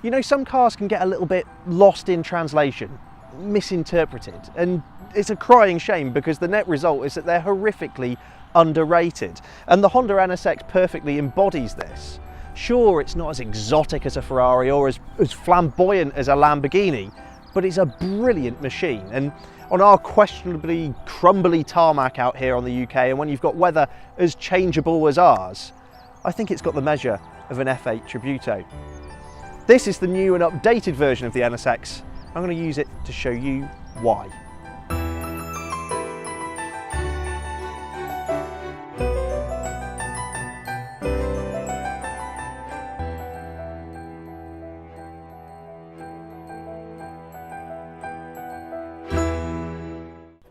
You know, some cars can get a little bit lost in translation, misinterpreted, and it's a crying shame because the net result is that they're horrifically underrated. And the Honda NSX perfectly embodies this. Sure, it's not as exotic as a Ferrari or as flamboyant as a Lamborghini, but it's a brilliant machine. And on our questionably crumbly tarmac out here on the UK, and when you've got weather as changeable as ours, I think it's got the measure of an F8 Tributo. This is the new and updated version of the NSX. I'm going to use it to show you why.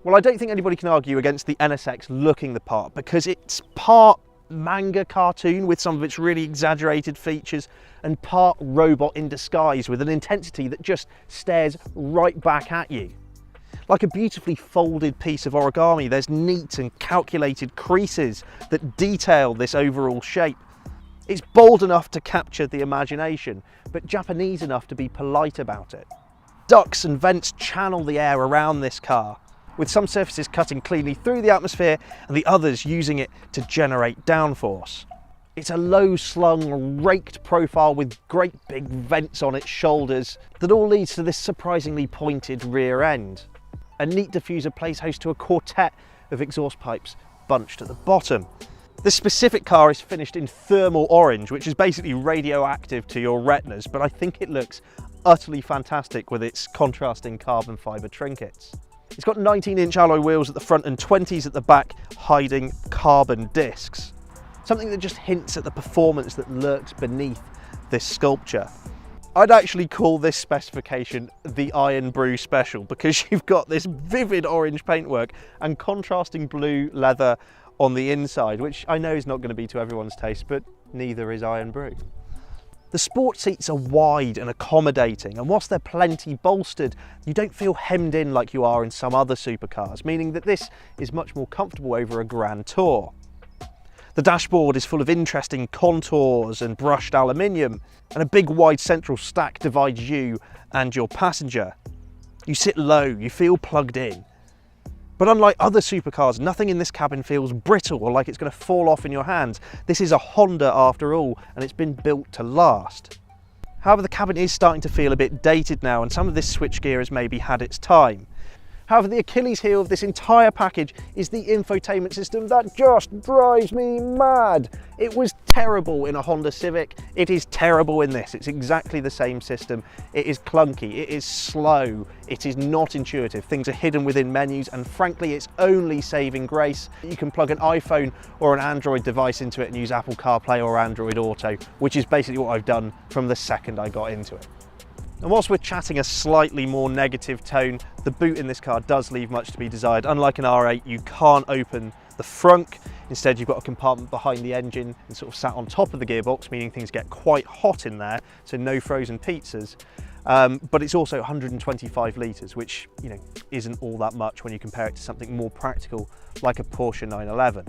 Well, I don't think anybody can argue against the NSX looking the part because it's part manga cartoon with some of its really exaggerated features and part robot in disguise with an intensity that just stares right back at you. Like a beautifully folded piece of origami, there's neat and calculated creases that detail this overall shape. It's bold enough to capture the imagination, but Japanese enough to be polite about it. Ducts and vents channel the air around this car, with some surfaces cutting cleanly through the atmosphere and the others using it to generate downforce. It's a low-slung, raked profile with great big vents on its shoulders that all leads to this surprisingly pointed rear end. A neat diffuser plays host to a quartet of exhaust pipes bunched at the bottom. This specific car is finished in thermal orange, which is basically radioactive to your retinas, but I think it looks utterly fantastic with its contrasting carbon fibre trinkets. It's got 19-inch alloy wheels at the front and 20s at the back, hiding carbon discs. Something that just hints at the performance that lurks beneath this sculpture. I'd actually call this specification the Iron Brew Special because you've got this vivid orange paintwork and contrasting blue leather on the inside, which I know is not going to be to everyone's taste, but neither is Iron Brew. The sport seats are wide and accommodating, and whilst they're plenty bolstered, you don't feel hemmed in like you are in some other supercars, meaning that this is much more comfortable over a Grand Tour. The dashboard is full of interesting contours and brushed aluminium, and a big wide central stack divides you and your passenger. You sit low, you feel plugged in. But unlike other supercars, nothing in this cabin feels brittle or like it's going to fall off in your hands. This is a Honda after all, and it's been built to last. However, the cabin is starting to feel a bit dated now, and some of this switchgear has maybe had its time. However, the Achilles heel of this entire package is the infotainment system that just drives me mad. It was terrible in a Honda Civic. It is terrible in this. It's exactly the same system. It is clunky, it is slow, it is not intuitive. Things are hidden within menus, and frankly, its only saving grace, you can plug an iPhone or an Android device into it and use Apple CarPlay or Android Auto, which is basically what I've done from the second I got into it. And whilst we're chatting a slightly more negative tone, the boot in this car does leave much to be desired. Unlike an R8, you can't open the frunk. Instead, you've got a compartment behind the engine and sort of sat on top of the gearbox, meaning things get quite hot in there, so no frozen pizzas. But it's also 125 litres, which, you know, isn't all that much when you compare it to something more practical like a Porsche 911.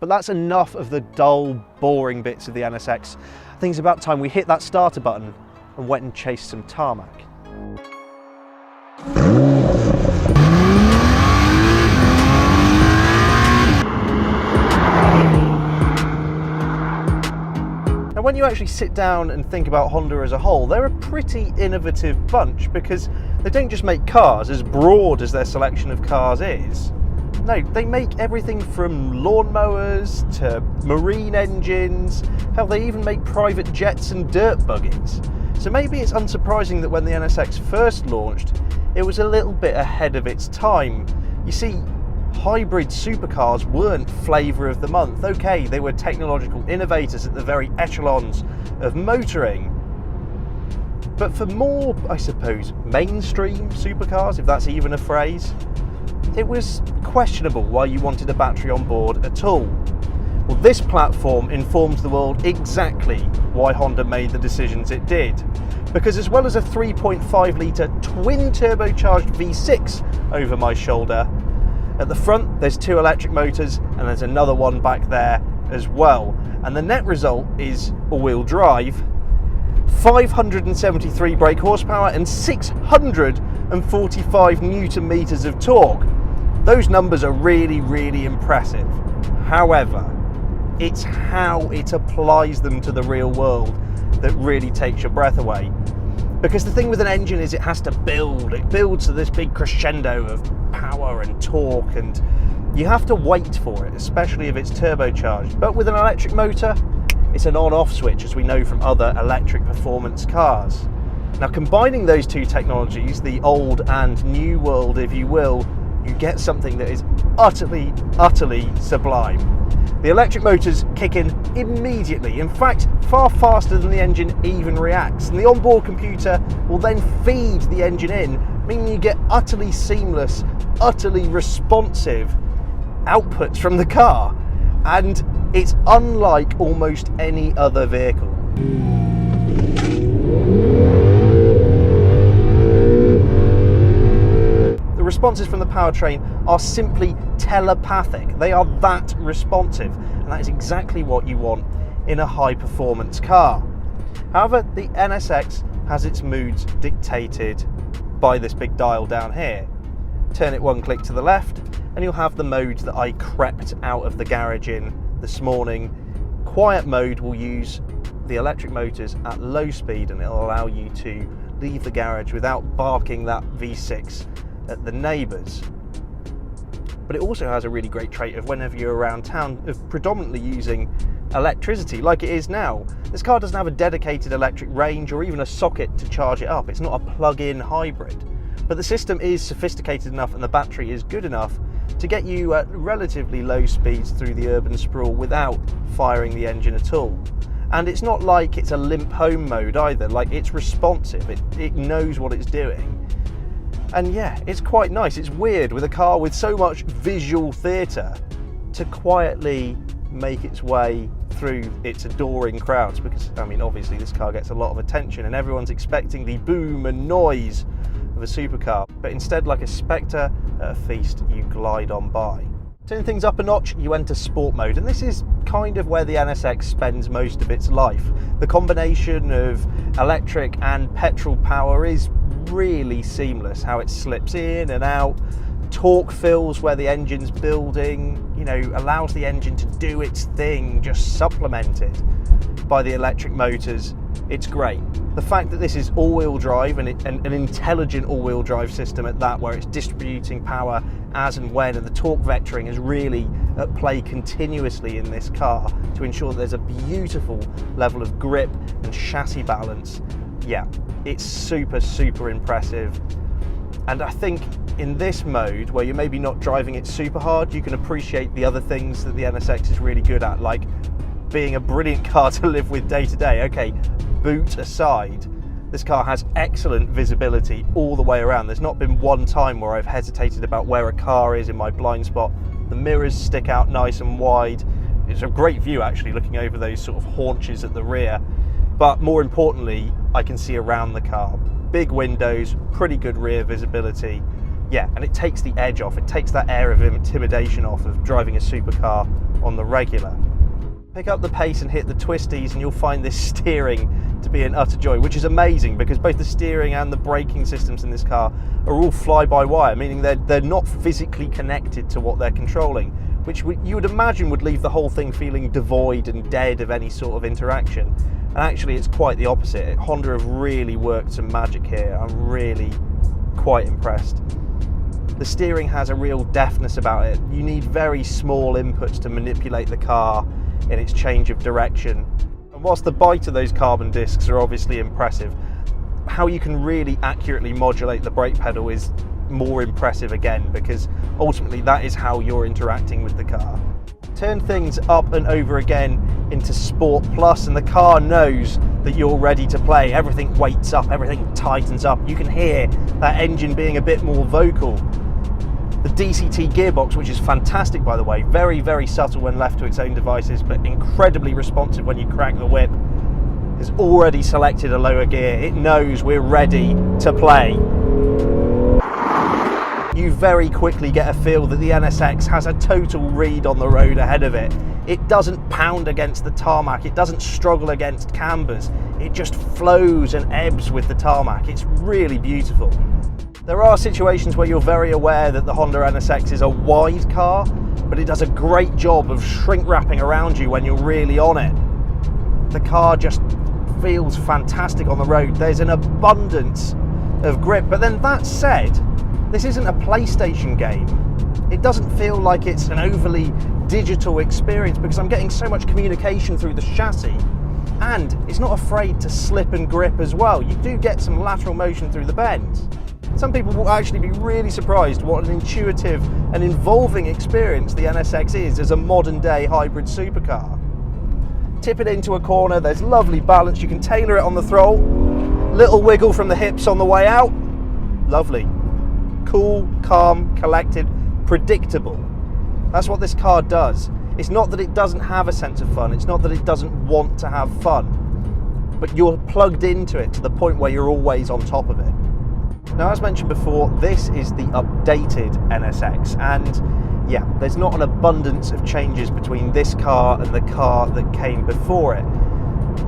But that's enough of the dull, boring bits of the NSX. I think it's about time we hit that starter button and went and chased some tarmac. Now, when you actually sit down and think about Honda as a whole, they're a pretty innovative bunch because they don't just make cars as broad as their selection of cars is. No, they make everything from lawnmowers to marine engines. Hell, they even make private jets and dirt buggies. So maybe it's unsurprising that when the NSX first launched, it was a little bit ahead of its time. You see, hybrid supercars weren't flavour of the month. Okay, they were technological innovators at the very echelons of motoring. But for more, I suppose, mainstream supercars, if that's even a phrase, it was questionable why you wanted a battery on board at all. Well, this platform informs the world exactly why Honda made the decisions it did. Because as well as a 3.5 litre twin turbocharged V6 over my shoulder, at the front there's 2 electric motors and there's another one back there as well. And the net result is all-wheel drive, 573 brake horsepower and 645 newton meters of torque. Those numbers are really, really impressive. However, it's how it applies them to the real world that really takes your breath away. Because the thing with an engine is it has to build. It builds to this big crescendo of power and torque, and you have to wait for it, especially if it's turbocharged. But with an electric motor, it's an on-off switch, as we know from other electric performance cars. Now, combining those two technologies, the old and new world, if you will, you get something that is utterly, utterly sublime. The electric motors kick in immediately, in fact far faster than the engine even reacts, and the onboard computer will then feed the engine in, meaning you get utterly seamless, utterly responsive outputs from the car, and it's unlike almost any other vehicle. The responses from the powertrain are simply telepathic. They are that responsive, and that is exactly what you want in a high performance car. However, the NSX has its moods dictated by this big dial down here. Turn it one click to the left and you'll have the modes that I crept out of the garage in this morning. Quiet mode will use the electric motors at low speed, and it'll allow you to leave the garage without barking that V6 at the neighbours. But it also has a really great trait of whenever you're around town of predominantly using electricity like it is now. This car doesn't have a dedicated electric range or even a socket to charge it up. It's not a plug-in hybrid, but the system is sophisticated enough and the battery is good enough to get you at relatively low speeds through the urban sprawl without firing the engine at all. And it's not like it's a limp home mode either. Like, it's responsive, it knows what it's doing. And yeah, it's quite nice. It's weird with a car with so much visual theatre to quietly make its way through its adoring crowds, because I mean obviously this car gets a lot of attention and everyone's expecting the boom and noise of a supercar, but instead, like a spectre at a feast, you glide on by. Turning things up a notch, you enter sport mode, and this is kind of where the NSX spends most of its life. The combination of electric and petrol power is really seamless, how it slips in and out. Torque fills where the engine's building, you know, allows the engine to do its thing, just supplemented by the electric motors. It's great. The fact that this is all-wheel drive, and an intelligent all-wheel drive system at that, where it's distributing power as and when, and the torque vectoring is really at play continuously in this car to ensure that there's a beautiful level of grip and chassis balance. Yeah, it's super, super impressive. And I think in this mode, where you're maybe not driving it super hard, you can appreciate the other things that the NSX is really good at, like being a brilliant car to live with day to day. Okay, boot aside, this car has excellent visibility all the way around. There's not been one time where I've hesitated about where a car is in my blind spot. The mirrors stick out nice and wide. It's a great view actually, looking over those sort of haunches at the rear. But more importantly, I can see around the car. Big windows, pretty good rear visibility. Yeah, and it takes the edge off. It takes that air of intimidation off of driving a supercar on the regular. Pick up the pace and hit the twisties and you'll find this steering to be an utter joy, which is amazing because both the steering and the braking systems in this car are all fly-by-wire, meaning they're not physically connected to what they're controlling, which you would imagine would leave the whole thing feeling devoid and dead of any sort of interaction. And actually it's quite the opposite. Honda have really worked some magic here. I'm really quite impressed. The steering has a real deftness about it. You need very small inputs to manipulate the car in its change of direction. And whilst the bite of those carbon discs are obviously impressive, how you can really accurately modulate the brake pedal is more impressive again, because ultimately that is how you're interacting with the car. Turn things up and over again into Sport Plus and the car knows that you're ready to play. Everything weights up, everything tightens up. You can hear that engine being a bit more vocal. The DCT gearbox, which is fantastic by the way, very, very subtle when left to its own devices, but incredibly responsive when you crank the whip, has already selected a lower gear. It knows we're ready to play. You very quickly get a feel that the NSX has a total read on the road ahead of it. It doesn't pound against the tarmac, it doesn't struggle against cambers. It it just flows and ebbs with the tarmac. It's really beautiful. There are situations where you're very aware that the Honda NSX is a wide car, but it does a great job of shrink wrapping around you when you're really on it. The car just feels fantastic on the road. There's an abundance of grip, but then that said, this isn't a PlayStation game. It doesn't feel like it's an overly digital experience because I'm getting so much communication through the chassis, and it's not afraid to slip and grip as well. You do get some lateral motion through the bends. Some people will actually be really surprised what an intuitive and involving experience the NSX is as a modern day hybrid supercar. Tip it into a corner, there's lovely balance, you can tailor it on the throttle, little wiggle from the hips on the way out, lovely. Cool, calm, collected, predictable. That's what this car does. It's not that it doesn't have a sense of fun, it's not that it doesn't want to have fun, but you're plugged into it to the point where you're always on top of it. Now, as mentioned before, this is the updated NSX, and yeah, there's not an abundance of changes between this car and the car that came before it.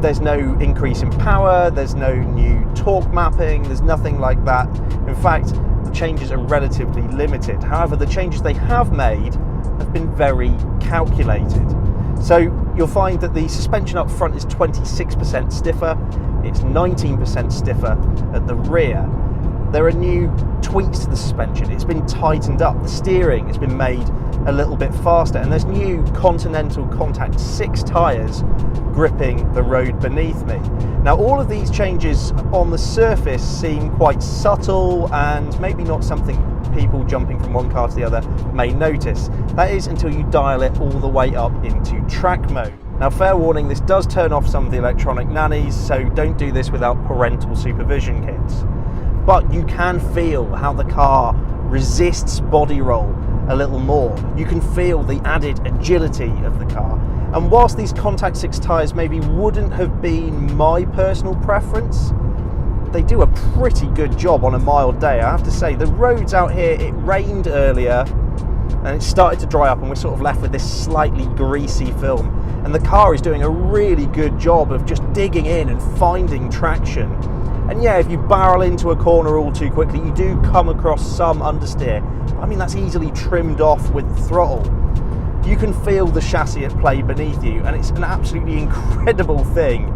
There's no increase in power, there's no new torque mapping, there's nothing like that. In fact, the changes are relatively limited. However, the changes they have made have been very calculated. So you'll find that the suspension up front is 26% stiffer, it's 19% stiffer at the rear. There are new tweaks to the suspension, it's been tightened up, the steering has been made a little bit faster, and there's new Continental Contact 6 tyres gripping the road beneath me. Now, all of these changes on the surface seem quite subtle and maybe not something people jumping from one car to the other may notice. That is until you dial it all the way up into track mode. Now, fair warning, this does turn off some of the electronic nannies, so don't do this without parental supervision kits. But you can feel how the car resists body roll a little more. You can feel the added agility of the car. And whilst these Contact 6 tyres maybe wouldn't have been my personal preference, they do a pretty good job on a mild day. I have to say, the roads out here, it rained earlier and it started to dry up and we're sort of left with this slightly greasy film. And the car is doing a really good job of just digging in and finding traction. And yeah, if you barrel into a corner all too quickly, you do come across some understeer. I mean, that's easily trimmed off with the throttle. You can feel the chassis at play beneath you, and it's an absolutely incredible thing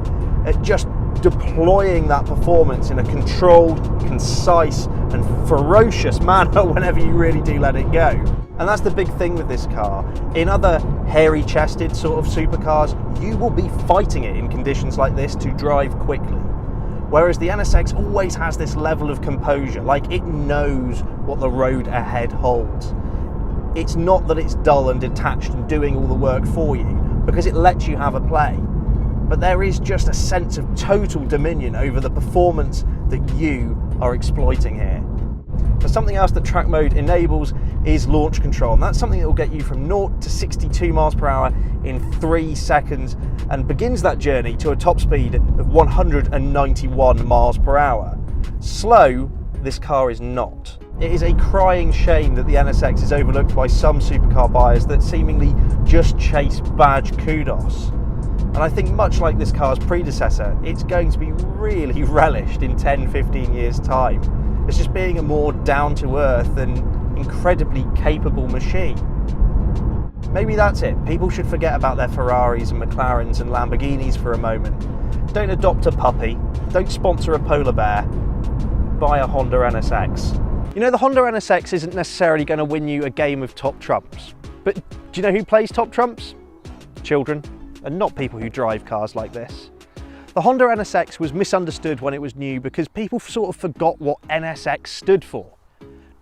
at just deploying that performance in a controlled, concise, and ferocious manner whenever you really do let it go. And that's the big thing with this car. In other hairy-chested sort of supercars, you will be fighting it in conditions like this to drive quickly. Whereas the NSX always has this level of composure, like it knows what the road ahead holds. It's not that it's dull and detached and doing all the work for you, because it lets you have a play. But there is just a sense of total dominion over the performance that you are exploiting here. But something else that track mode enables is launch control, and that's something that will get you from 0 to 62 miles per hour in 3 seconds and begins that journey to a top speed of 191 miles per hour. Slow, this car is not. It is a crying shame that the NSX is overlooked by some supercar buyers that seemingly just chase badge kudos. And I think much like this car's predecessor, it's going to be really relished in 10-15 years' time. It's just being a more down-to-earth and incredibly capable machine. Maybe that's it. People should forget about their Ferraris and McLarens and Lamborghinis for a moment. Don't adopt a puppy. Don't sponsor a polar bear. Buy a Honda NSX. You know, the Honda NSX isn't necessarily going to win you a game of top trumps. But do you know who plays top trumps? Children, and not people who drive cars like this. The Honda NSX was misunderstood when it was new because people sort of forgot what NSX stood for.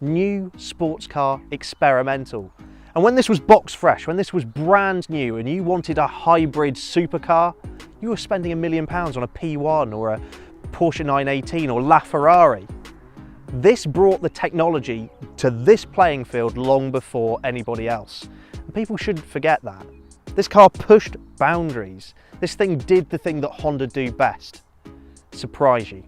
New Sports Car Experimental. And when this was box fresh, when this was brand new and you wanted a hybrid supercar, you were spending £1 million on a P1 or a Porsche 918 or LaFerrari. This brought the technology to this playing field long before anybody else. And people shouldn't forget that. This car pushed boundaries. This thing did the thing that Honda do best: surprise you.